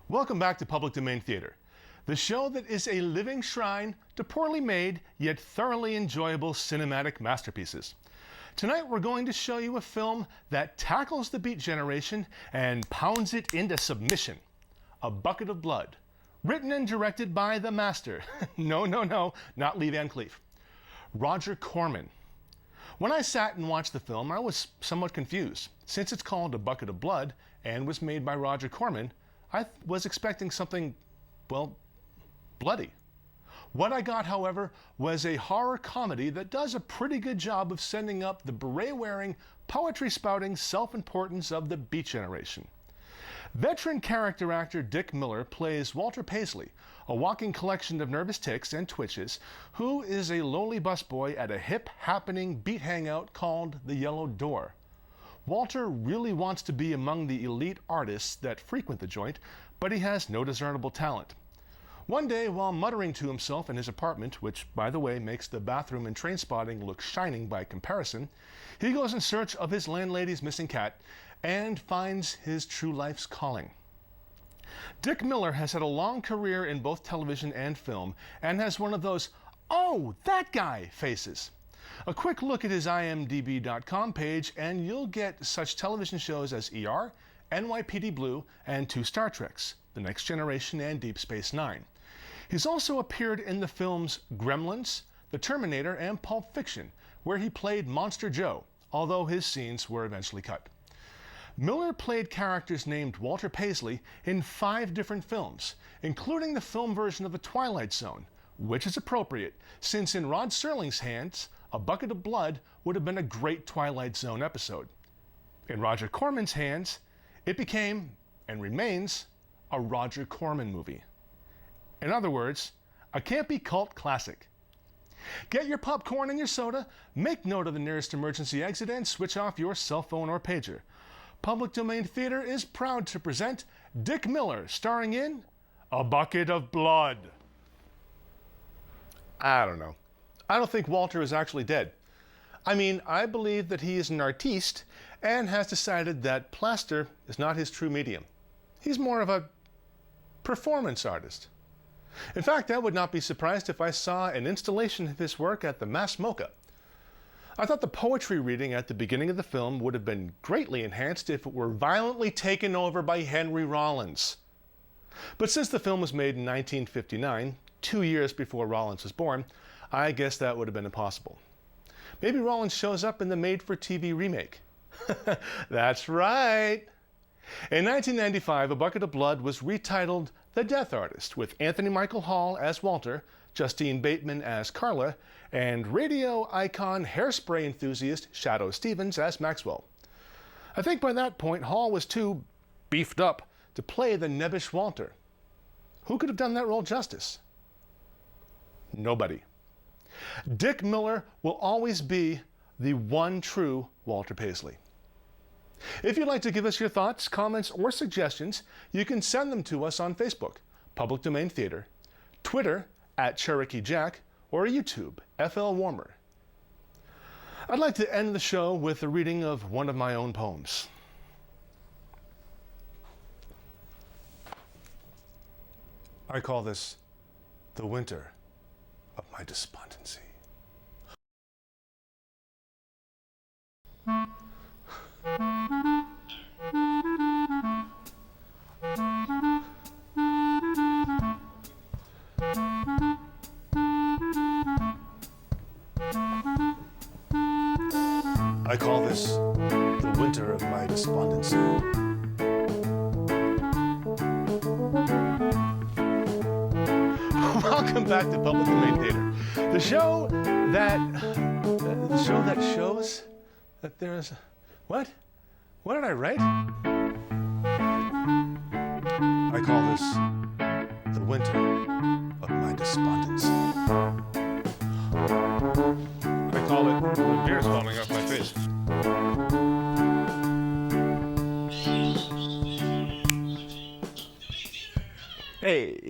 Welcome back to Public Domain Theater, the show that is a living shrine to poorly made yet thoroughly enjoyable cinematic masterpieces. Tonight we're going to show you a film that tackles the Beat Generation and pounds it into submission. A Bucket of Blood, written and directed by the master. No, not Lee Van Cleef. Roger Corman. When I sat and watched the film, I was somewhat confused. Since it's called A Bucket of Blood and was made by Roger Corman, I was expecting something, well, bloody. What I got, however, was a horror comedy that does a pretty good job of sending up the beret-wearing, poetry-spouting self-importance of the Beat Generation. Veteran character actor Dick Miller plays Walter Paisley, a walking collection of nervous tics and twitches, who is a lowly busboy at a hip, happening beat hangout called the Yellow Door. Walter really wants to be among the elite artists that frequent the joint, but he has no discernible talent. One day, while muttering to himself in his apartment, which, by the way, makes the bathroom in Trainspotting look shining by comparison, he goes in search of his landlady's missing cat and finds his true life's calling. Dick Miller has had a long career in both television and film and has one of those, "Oh, that guy" faces. A quick look at his imdb.com page and you'll get such television shows as ER, NYPD Blue, and 2 Star Treks, The Next Generation and Deep Space Nine. He's also appeared in the films Gremlins, The Terminator, and Pulp Fiction, where he played Monster Joe, although his scenes were eventually cut. Miller played characters named Walter Paisley in 5 different films, including the film version of The Twilight Zone, which is appropriate, since in Rod Serling's hands, A Bucket of Blood would have been a great Twilight Zone episode. In Roger Corman's hands, it became, and remains, a Roger Corman movie. In other words, a campy cult classic. Get your popcorn and your soda, make note of the nearest emergency exit, and switch off your cell phone or pager. Public Domain Theater is proud to present Dick Miller, starring in A Bucket of Blood. I don't know. I don't think Walter is actually dead. I mean, I believe that he is an artiste and has decided that plaster is not his true medium. He's more of a performance artist. In fact, I would not be surprised if I saw an installation of his work at the Mass MoCA. I thought the poetry reading at the beginning of the film would have been greatly enhanced if it were violently taken over by Henry Rollins. But since the film was made in 1959, 2 years before Rollins was born, I guess that would have been impossible. Maybe Rollins shows up in the made-for-TV remake. That's right! In 1995, A Bucket of Blood was retitled The Death Artist, with Anthony Michael Hall as Walter, Justine Bateman as Carla, and radio icon hairspray enthusiast Shadoe Stevens as Maxwell. I think by that point, Hall was too beefed up to play the nebbish Walter. Who could have done that role justice? Nobody. Dick Miller will always be the one true Walter Paisley. If you'd like to give us your thoughts, comments, or suggestions, you can send them to us on Facebook, Public Domain Theater, Twitter @CherokeeJack, or YouTube, FL Warmer. I'd like to end the show with a reading of one of my own poems. I call this the winter of my despondency. I call this the winter of my despondency. Welcome back to Public Domain Theater, the show that shows that there's what? What did I write? I call this the winter of my despondency. I call it the beer's falling off my face. Hey.